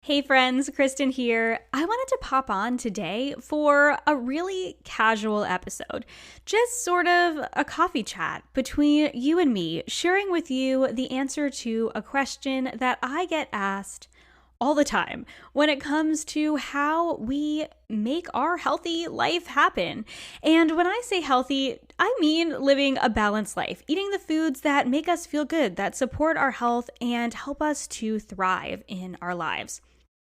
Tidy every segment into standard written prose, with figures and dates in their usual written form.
Hey friends, Kristin here. I wanted to pop on today for a really casual episode, just sort of a coffee chat between you and me, sharing with you the answer to a question that I get asked all the time when it comes to how we make our healthy life happen. And when I say healthy, I mean living a balanced life, eating the foods that make us feel good, that support our health and help us to thrive in our lives.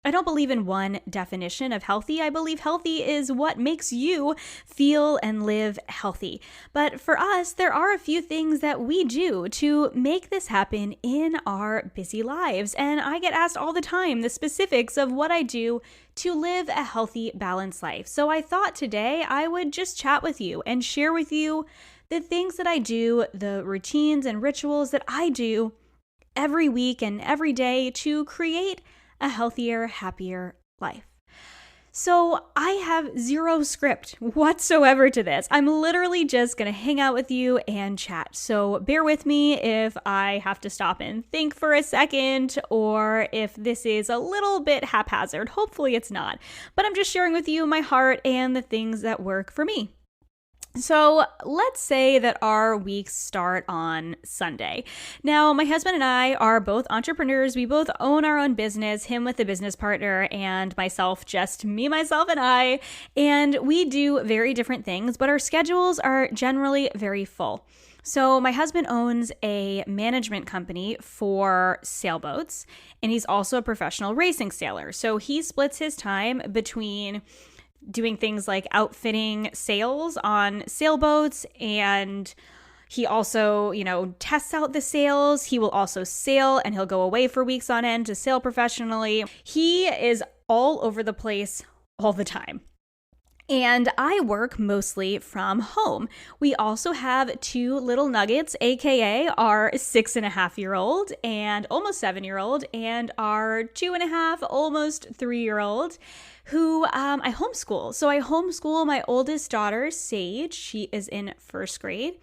I don't believe in one definition of healthy. I believe healthy is what makes you feel and live healthy. But for us, there are a few things that we do to make this happen in our busy lives. And I get asked all the time the specifics of what I do to live a healthy, balanced life. So I thought today I would just chat with you and share with you the things that I do, the routines and rituals that I do every week and every day to create a healthier, happier life. So I have zero script whatsoever to this. I'm literally just going to hang out with you and chat. So bear with me if I have to stop and think for a second, or if this is a little bit haphazard. Hopefully it's not. But I'm just sharing with you my heart and the things that work for me. So let's say that our weeks start on Sunday. Now, my husband and I are both entrepreneurs. We both own our own business, him with a business partner and myself, just me, myself, and I. And we do very different things, but our schedules are generally very full. So my husband owns a management company for sailboats, and he's also a professional racing sailor. So he splits his time between doing things like outfitting sails on sailboats, and he also, tests out the sails. He will also sail, and he'll go away for weeks on end to sail professionally. He is all over the place all the time. And I work mostly from home. We also have two little nuggets, aka our 6.5-year-old and almost 7-year-old, and our 2.5, almost 3-year-old, who I homeschool. So I homeschool my oldest daughter, Sage. She is in first grade.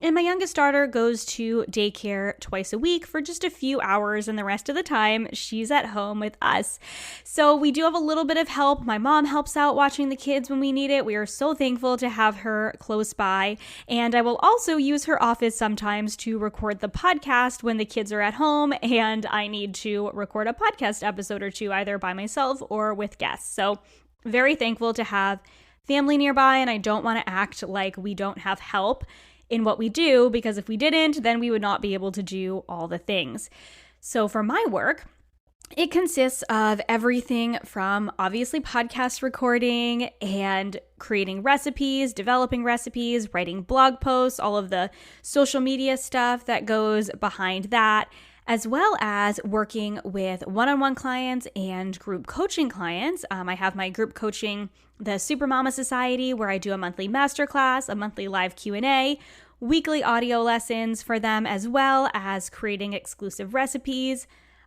And my youngest daughter goes to daycare twice a week for just a few hours, and the rest of the time she's at home with us. So we do have a little bit of help. My mom helps out watching the kids when we need it. We are so thankful to have her close by. And I will also use her office sometimes to record the podcast when the kids are at home and I need to record a podcast episode or two, either by myself or with guests. So very thankful to have family nearby, and I don't want to act like we don't have help in what we do, because if we didn't, then we would not be able to do all the things. So for my work, it consists of everything from obviously podcast recording and creating recipes, developing recipes, writing blog posts, all of the social media stuff that goes behind that, as well as working with one-on-one clients and group coaching clients. I have my group coaching, the Supermama Society, where I do a monthly masterclass, a monthly live Q&A, weekly audio lessons for them, as well as creating exclusive recipes.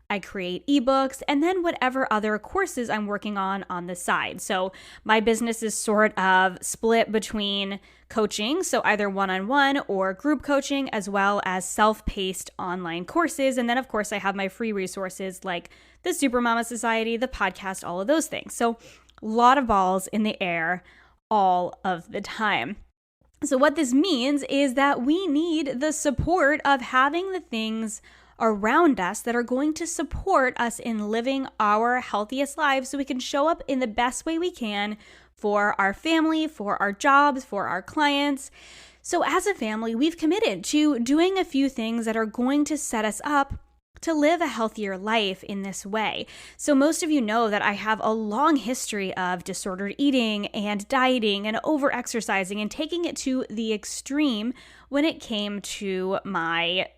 I create ebooks, and then whatever other courses I'm working on the side. So my business is sort of split between coaching, so either one-on-one or group coaching, as well as self-paced online courses. And then, of course, I have my free resources like the Supermama Society, the podcast, all of those things. So a lot of balls in the air all of the time. So what this means is that we need the support of having the things around us that are going to support us in living our healthiest lives, so we can show up in the best way we can for our family, for our jobs, for our clients. So as a family, we've committed to doing a few things that are going to set us up to live a healthier life in this way. So most of you know that I have a long history of disordered eating and dieting and over-exercising and taking it to the extreme when it came to my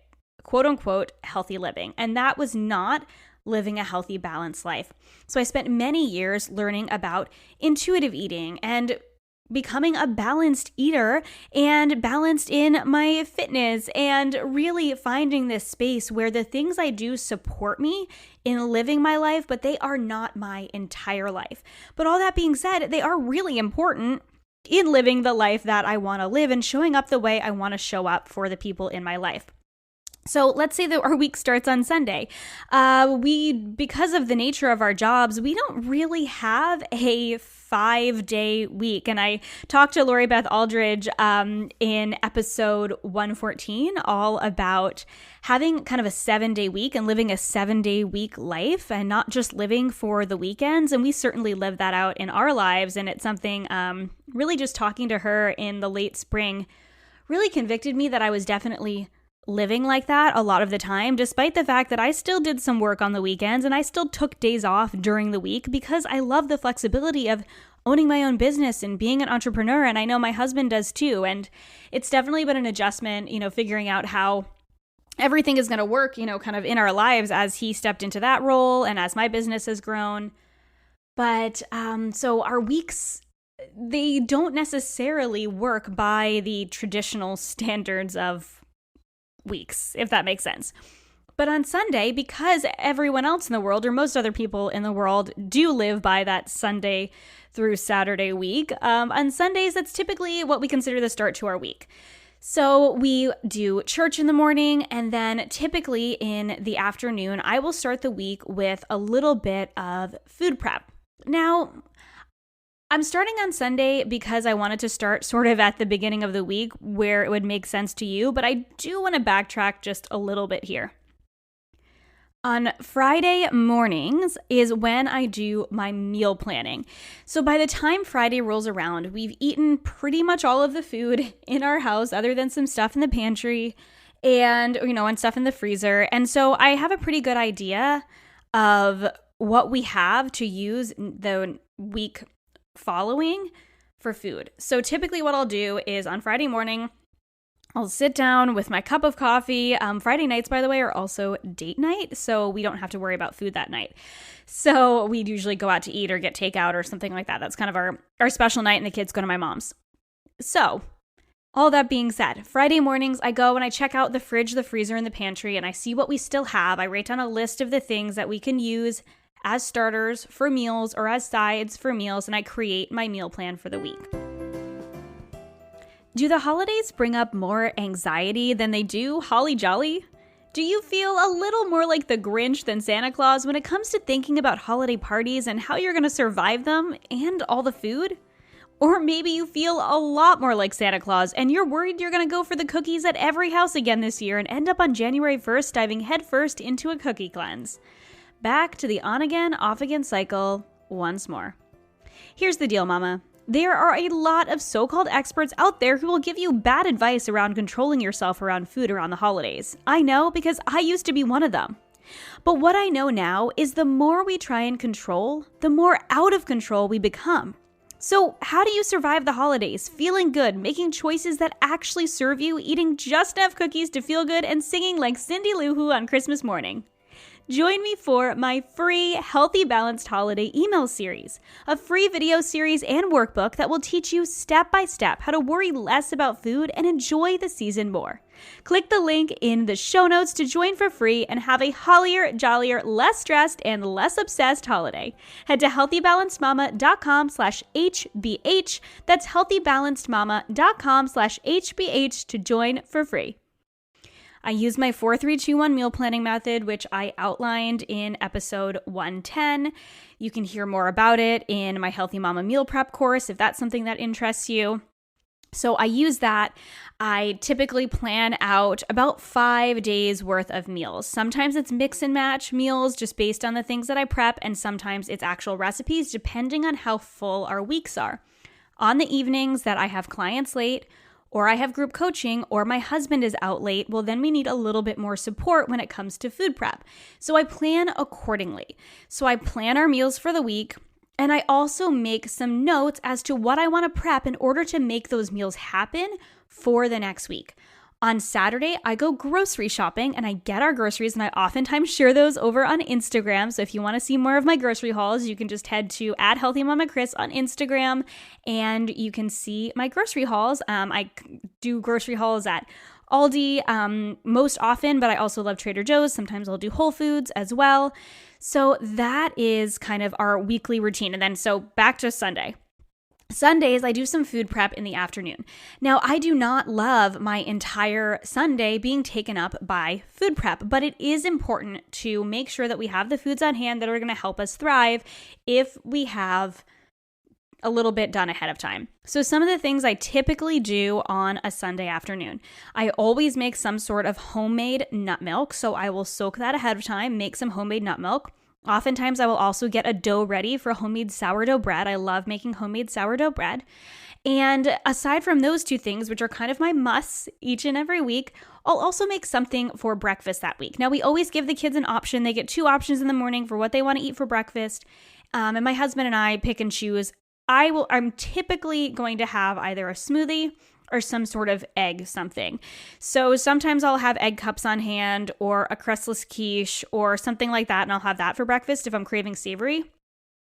quote-unquote healthy living. And that was not living a healthy, balanced life. So I spent many years learning about intuitive eating and becoming a balanced eater and balanced in my fitness, and really finding this space where the things I do support me in living my life, but they are not my entire life. But all that being said, they are really important in living the life that I want to live and showing up the way I want to show up for the people in my life. So let's say that our week starts on Sunday. Because of the nature of our jobs, we don't really have a 5-day week. And I talked to Lori Beth Aldridge in episode 114 all about having kind of a 7-day week and living a 7-day week life and not just living for the weekends. And we certainly live that out in our lives. And it's something really just talking to her in the late spring really convicted me that I was definitely living like that a lot of the time, despite the fact that I still did some work on the weekends and I still took days off during the week because I love the flexibility of owning my own business and being an entrepreneur. And I know my husband does too. And it's definitely been an adjustment, figuring out how everything is going to work, kind of in our lives as he stepped into that role and as my business has grown. But so our weeks, they don't necessarily work by the traditional standards of weeks, if that makes sense. But on Sunday, because everyone else in the world, or most other people in the world, do live by that Sunday through Saturday week, on Sundays, that's typically what we consider the start to our week. So we do church in the morning, and then typically in the afternoon, I will start the week with a little bit of food prep. Now, I'm starting on Sunday because I wanted to start sort of at the beginning of the week where it would make sense to you, but I do want to backtrack just a little bit here. On Friday mornings is when I do my meal planning. So by the time Friday rolls around, we've eaten pretty much all of the food in our house other than some stuff in the pantry and, and stuff in the freezer. And so I have a pretty good idea of what we have to use the week following for food. So typically what I'll do is on Friday morning, I'll sit down with my cup of coffee. Friday nights, by the way, are also date night, so we don't have to worry about food that night. So we usually go out to eat or get takeout or something like that. That's kind of our special night, and the kids go to my mom's. So all that being said, Friday mornings, I go and I check out the fridge, the freezer, and the pantry, and I see what we still have. I write down a list of the things that we can use as starters for meals or as sides for meals, and I create my meal plan for the week. Do the holidays bring up more anxiety than they do holly jolly? Do you feel a little more like the Grinch than Santa Claus when it comes to thinking about holiday parties and how you're going to survive them and all the food? Or maybe you feel a lot more like Santa Claus and you're worried you're going to go for the cookies at every house again this year and end up on January 1st diving headfirst into a cookie cleanse. Back to the on-again, off-again cycle once more. Here's the deal, mama. There are a lot of so-called experts out there who will give you bad advice around controlling yourself around food around the holidays. I know because I used to be one of them. But what I know now is the more we try and control, the more out of control we become. So how do you survive the holidays, feeling good, making choices that actually serve you, eating just enough cookies to feel good, and singing like Cindy Lou Who on Christmas morning? Join me for my free Healthy Balanced Holiday email series, a free video series and workbook that will teach you step by step how to worry less about food and enjoy the season more. Click the link in the show notes to join for free and have a hollier, jollier, less stressed, and less obsessed holiday. Head to healthybalancedmama.com/HBH. That's healthybalancedmama.com/HBH to join for free. I use my 4-3-2-1 meal planning method, which I outlined in episode 110. You can hear more about it in my Healthy Mama Meal Prep course if that's something that interests you. So I use that. I typically plan out about 5 days worth of meals. Sometimes it's mix and match meals just based on the things that I prep, and sometimes it's actual recipes depending on how full our weeks are. On the evenings that I have clients late, or I have group coaching, or my husband is out late, well, then we need a little bit more support when it comes to food prep. So I plan accordingly. So I plan our meals for the week, and I also make some notes as to what I want to prep in order to make those meals happen for the next week. On Saturday, I go grocery shopping and I get our groceries, and I oftentimes share those over on Instagram. So if you want to see more of my grocery hauls, you can just head to @HealthyMamaChris on Instagram and you can see my grocery hauls. I do grocery hauls at Aldi most often, but I also love Trader Joe's. Sometimes I'll do Whole Foods as well. So that is kind of our weekly routine. And then so back to Sunday. Sundays, I do some food prep in the afternoon. Now, I do not love my entire Sunday being taken up by food prep, but it is important to make sure that we have the foods on hand that are going to help us thrive if we have a little bit done ahead of time. So some of the things I typically do on a Sunday afternoon, I always make some sort of homemade nut milk. So I will soak that ahead of time, make some homemade nut milk. Oftentimes, I will also get a dough ready for homemade sourdough bread. I love making homemade sourdough bread. And aside from those two things, which are kind of my musts each and every week, I'll also make something for breakfast that week. Now, we always give the kids an option. They get 2 options in the morning for what they want to eat for breakfast. And my husband and I pick and choose. I'm typically going to have either a smoothie or some sort of egg something. So sometimes I'll have egg cups on hand or a crustless quiche or something like that, and I'll have that for breakfast if I'm craving savory.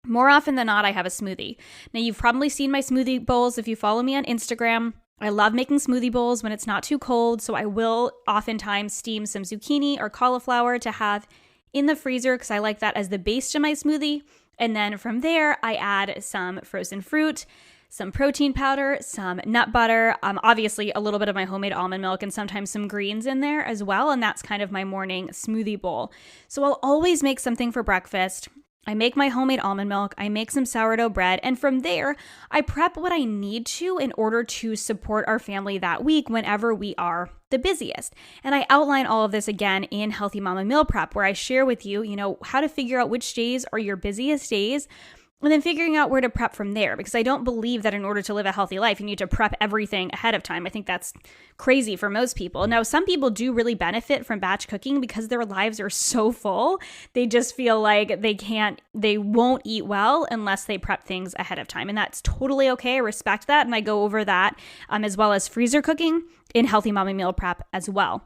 More often than not, I have a smoothie. Now, you've probably seen my smoothie bowls if you follow me on Instagram. I love making smoothie bowls when it's not too cold, so I will oftentimes steam some zucchini or cauliflower to have in the freezer because I like that as the base to my smoothie. And then from there, I add some frozen fruit, some protein powder, some nut butter, obviously a little bit of my homemade almond milk, and sometimes some greens in there as well. And that's kind of my morning smoothie bowl. So I'll always make something for breakfast. I make my homemade almond milk, I make some sourdough bread, and from there, I prep what I need to in order to support our family that week whenever we are the busiest. And I outline all of this again in Healthy Mama Meal Prep, where I share with you, how to figure out which days are your busiest days, and then figuring out where to prep from there, because I don't believe that in order to live a healthy life, you need to prep everything ahead of time. I think that's crazy for most people. Now, some people do really benefit from batch cooking because their lives are so full. They just feel like they won't eat well unless they prep things ahead of time. And that's totally okay. I respect that. And I go over that as well as freezer cooking in Healthy Mama Meal Prep as well.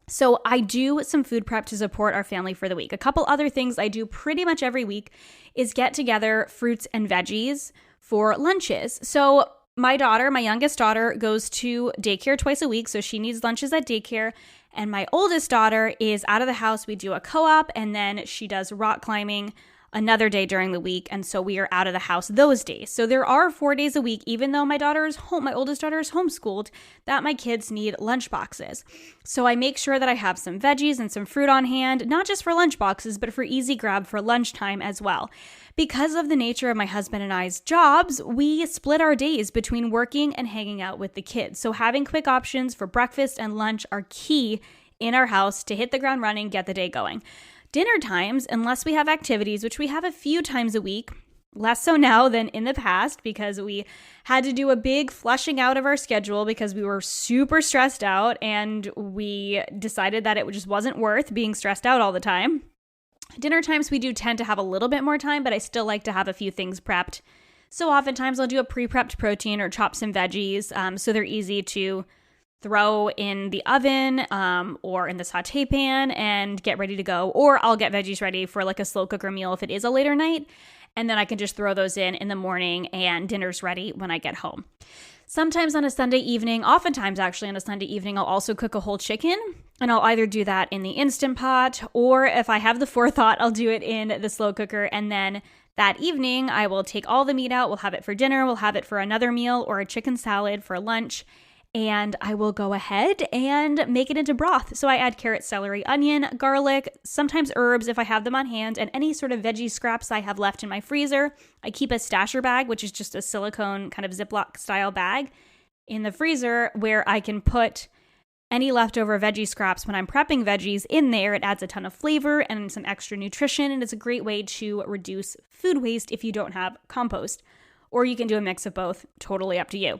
So I do some food prep to support our family for the week. A couple other things I do pretty much every week is get together fruits and veggies for lunches. So my youngest daughter, goes to daycare twice a week, so she needs lunches at daycare. And my oldest daughter is out of the house. We do a co-op, and then she does rock climbing another day during the week, and so we are out of the house those days. So there are 4 days a week, even though my oldest daughter is homeschooled, that my kids need lunch boxes. So I make sure that I have some veggies and some fruit on hand, not just for lunch boxes, but for easy grab for lunchtime as well. Because of the nature of my husband and I's jobs, we split our days between working and hanging out with the kids. So having quick options for breakfast and lunch are key in our house to hit the ground running, get the day going. Dinner times, unless we have activities, which we have a few times a week, less so now than in the past because we had to do a big flushing out of our schedule because we were super stressed out and we decided that it just wasn't worth being stressed out all the time. Dinner times, we do tend to have a little bit more time, but I still like to have a few things prepped. So oftentimes I'll do a pre-prepped protein or chop some veggies so they're easy to throw in the oven or in the saute pan and get ready to go. Or I'll get veggies ready for like a slow cooker meal if it is a later night. And then I can just throw those in the morning and dinner's ready when I get home. Sometimes on a Sunday evening, oftentimes actually on a Sunday evening, I'll also cook a whole chicken. And I'll either do that in the Instant Pot, or if I have the forethought, I'll do it in the slow cooker. And then that evening, I will take all the meat out. We'll have it for dinner. We'll have it for another meal or a chicken salad for lunch. And I will go ahead and make it into broth. So I add carrot, celery, onion, garlic, sometimes herbs if I have them on hand, and any sort of veggie scraps I have left in my freezer. I keep a stasher bag, which is just a silicone kind of Ziploc style bag in the freezer where I can put any leftover veggie scraps when I'm prepping veggies in there. It adds a ton of flavor and some extra nutrition, and it's a great way to reduce food waste if you don't have compost. Or you can do a mix of both, totally up to you.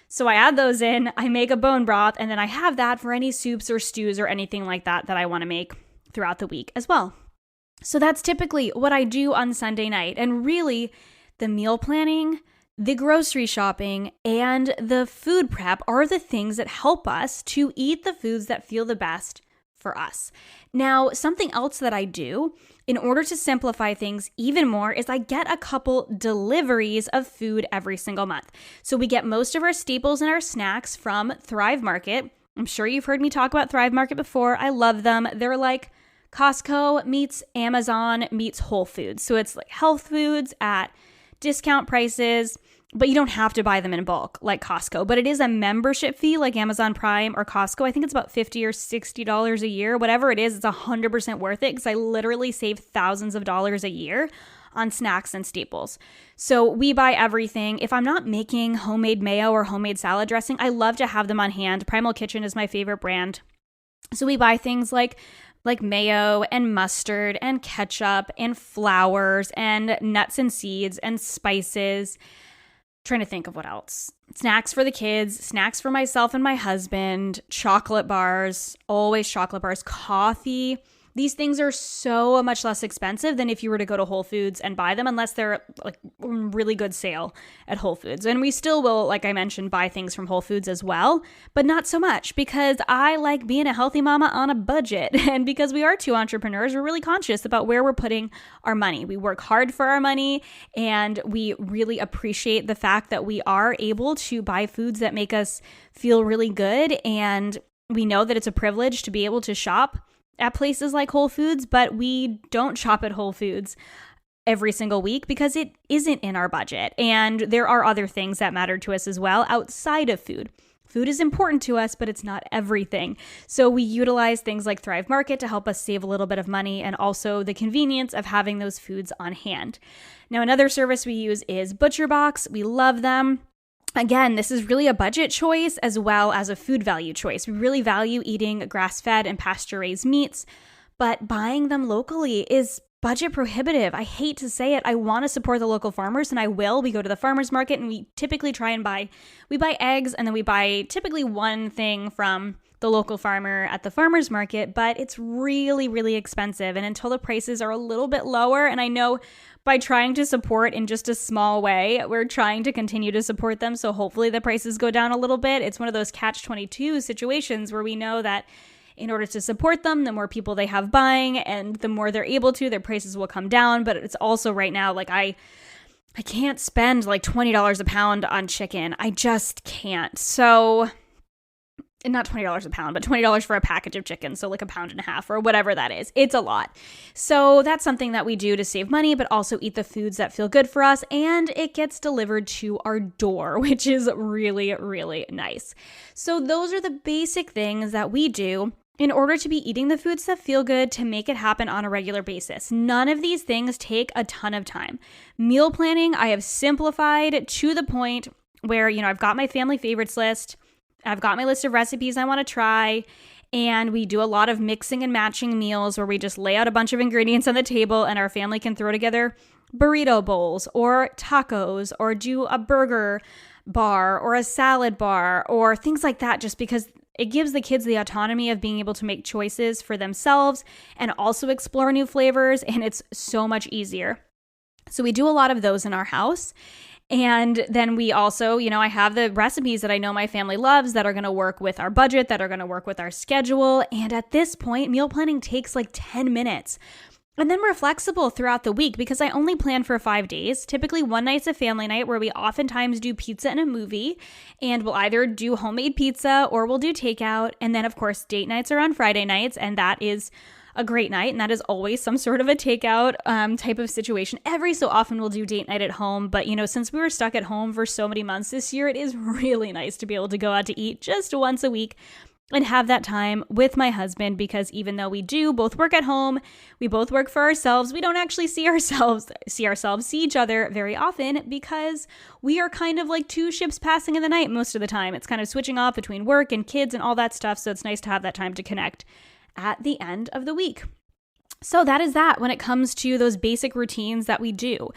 So I add those in, I make a bone broth, and then I have that for any soups or stews or anything like that I want to make throughout the week as well. So that's typically what I do on Sunday night. And really, the meal planning, the grocery shopping, and the food prep are the things that help us to eat the foods that feel the best for us. Now, something else that I do in order to simplify things even more is I get a couple deliveries of food every single month. So we get most of our staples and our snacks from Thrive Market. I'm sure you've heard me talk about Thrive Market before. I love them. They're like Costco meets Amazon meets Whole Foods. So it's like health foods at discount prices. but you don't have to buy them in bulk like Costco. But it is a membership fee like Amazon Prime or Costco. I think it's about $50 or $60 a year. Whatever it is, it's 100% worth it because I literally save thousands of dollars a year on snacks and staples. So we buy everything. If I'm not making homemade mayo or homemade salad dressing, I love to have them on hand. Primal Kitchen is my favorite brand. So we buy things like mayo and mustard and ketchup and flours and nuts and seeds and spices. Trying to think of what else. Snacks for the kids, snacks for myself and my husband, chocolate bars, always chocolate bars, coffee. These things are so much less expensive than if you were to go to Whole Foods and buy them, unless they're like really good sale at Whole Foods. And we still will, like I mentioned, buy things from Whole Foods as well, but not so much because I like being a healthy mama on a budget. And because we are two entrepreneurs, we're really conscious about where we're putting our money. We work hard for our money, and we really appreciate the fact that we are able to buy foods that make us feel really good. And we know that it's a privilege to be able to shop at places like Whole Foods, but we don't shop at Whole Foods every single week because it isn't in our budget. And there are other things that matter to us as well outside of food. Food is important to us, but it's not everything. So we utilize things like Thrive Market to help us save a little bit of money, and also the convenience of having those foods on hand. Now, another service we use is ButcherBox. We love them. Again, this is really a budget choice as well as a food value choice. We really value eating grass-fed and pasture-raised meats, but buying them locally is budget prohibitive. I hate to say it. I want to support the local farmers, and I will. We go to the farmers market and we typically buy eggs, and then we buy typically one thing from the local farmer at the farmers market, but it's really, really expensive. And until the prices are a little bit lower, and I know by trying to support in just a small way, we're trying to continue to support them. So hopefully the prices go down a little bit. It's one of those catch-22 situations where we know that in order to support them, the more people they have buying and the more they're able to, their prices will come down. But it's also right now, like I can't spend like $20 a pound on chicken. I just can't. So not $20 a pound, but $20 for a package of chicken. So like a pound and a half or whatever that is. It's a lot. So that's something that we do to save money, but also eat the foods that feel good for us. And it gets delivered to our door, which is really, really nice. So those are the basic things that we do in order to be eating the foods that feel good to make it happen on a regular basis. None of these things take a ton of time. Meal planning, I have simplified to the point where, I've got my family favorites list. I've got my list of recipes I want to try, and we do a lot of mixing and matching meals where we just lay out a bunch of ingredients on the table and our family can throw together burrito bowls or tacos or do a burger bar or a salad bar or things like that, just because it gives the kids the autonomy of being able to make choices for themselves and also explore new flavors, and it's so much easier. So we do a lot of those in our house. And then we also, I have the recipes that I know my family loves that are going to work with our budget, that are going to work with our schedule. And at this point, meal planning takes like 10 minutes. And then we're flexible throughout the week because I only plan for 5 days. Typically, one night's a family night where we oftentimes do pizza and a movie. And we'll either do homemade pizza or we'll do takeout. And then, of course, date nights are on Friday nights. And that is a great night, and that is always some sort of a takeout type of situation. Every so often we'll do date night at home, but since we were stuck at home for so many months this year, it is really nice to be able to go out to eat just once a week and have that time with my husband, because even though we do both work at home, we both work for ourselves, we don't actually see each other very often because we are kind of like two ships passing in the night most of the time. It's kind of switching off between work and kids and all that stuff, so it's nice to have that time to connect at the end of the week. So that is that when it comes to those basic routines that we do.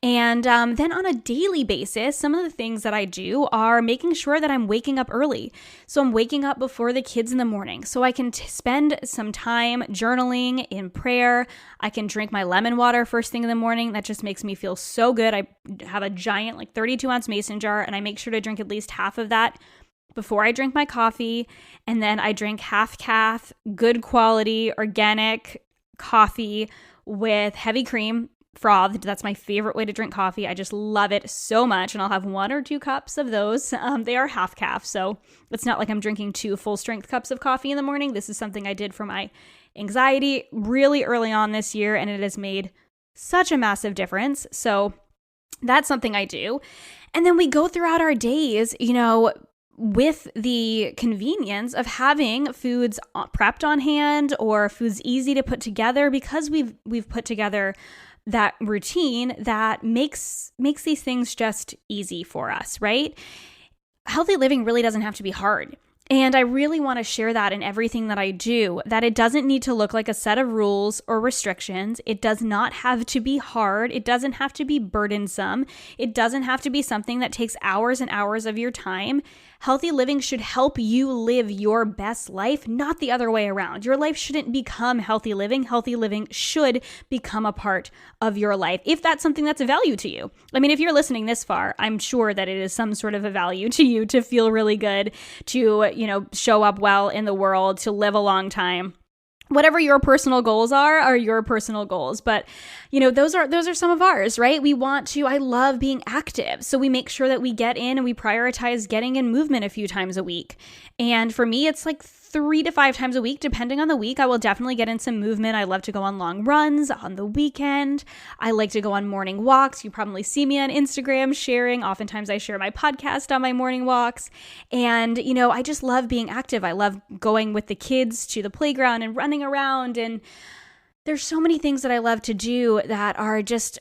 And then on a daily basis, some of the things that I do are making sure that I'm waking up early. So I'm waking up before the kids in the morning so I can spend some time journaling, in prayer. I can drink my lemon water first thing in the morning. That just makes me feel so good. I have a giant 32-ounce mason jar, and I make sure to drink at least half of that before I drink my coffee. And then I drink half calf, good quality, organic coffee with heavy cream frothed. That's my favorite way to drink coffee. I just love it so much. And I'll have 1 or 2 cups of those. They are half calf, so it's not like I'm drinking 2 full strength cups of coffee in the morning. This is something I did for my anxiety really early on this year, and it has made such a massive difference. So That's something I do. And then we go throughout our days, with the convenience of having foods prepped on hand or foods easy to put together, because we've put together that routine that makes these things just easy for us, right? Healthy living really doesn't have to be hard. And I really want to share that in everything that I do, that it doesn't need to look like a set of rules or restrictions. It does not have to be hard. It doesn't have to be burdensome. It doesn't have to be something that takes hours and hours of your time. Healthy living should help you live your best life, not the other way around. Your life shouldn't become healthy living. Healthy living should become a part of your life, if that's something that's a value to you. I mean, if you're listening this far, I'm sure that it is some sort of a value to you to feel really good, to, show up well in the world, to live a long time. Whatever your personal goals are your personal goals. But, those are some of ours, right? I love being active. So we make sure that we get in and we prioritize getting in movement a few times a week. And for me, it's like 3 to 5 times a week, depending on the week. I will definitely get in some movement. I love to go on long runs on the weekend. I like to go on morning walks. You probably see me on Instagram sharing. Oftentimes I share my podcast on my morning walks. And, I just love being active. I love going with the kids to the playground and running around. And there's so many things that I love to do that are just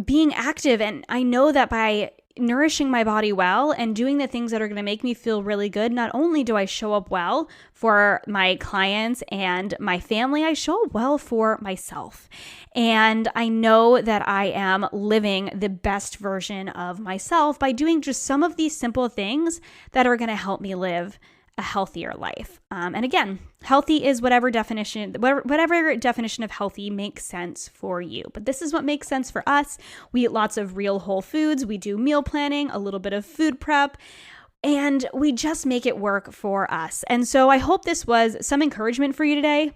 being active. And I know that by nourishing my body well and doing the things that are going to make me feel really good, not only do I show up well for my clients and my family, I show up well for myself. And I know that I am living the best version of myself by doing just some of these simple things that are going to help me live a healthier life. And again, healthy is whatever definition of healthy makes sense for you. But this is what makes sense for us. We eat lots of real whole foods. We do meal planning, a little bit of food prep, and we just make it work for us. And so I hope this was some encouragement for you today,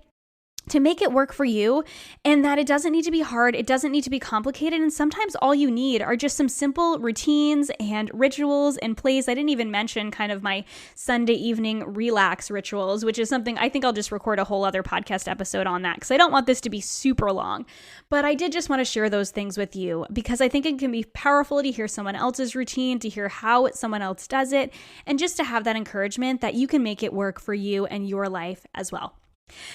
to make it work for you, and that it doesn't need to be hard. It doesn't need to be complicated. And sometimes all you need are just some simple routines and rituals and plays. I didn't even mention kind of my Sunday evening relax rituals, which is something I think I'll just record a whole other podcast episode on that, because I don't want this to be super long. But I did just want to share those things with you, because I think it can be powerful to hear someone else's routine, to hear how someone else does it, and just to have that encouragement that you can make it work for you and your life as well.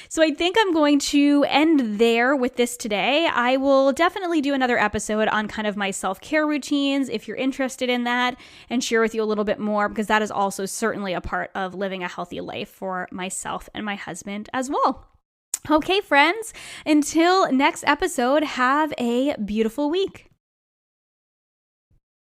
So I think I'm going to end there with this today. I will definitely do another episode on kind of my self-care routines if you're interested in that, and share with you a little bit more, because that is also certainly a part of living a healthy life for myself and my husband as well. Okay, friends, until next episode, have a beautiful week.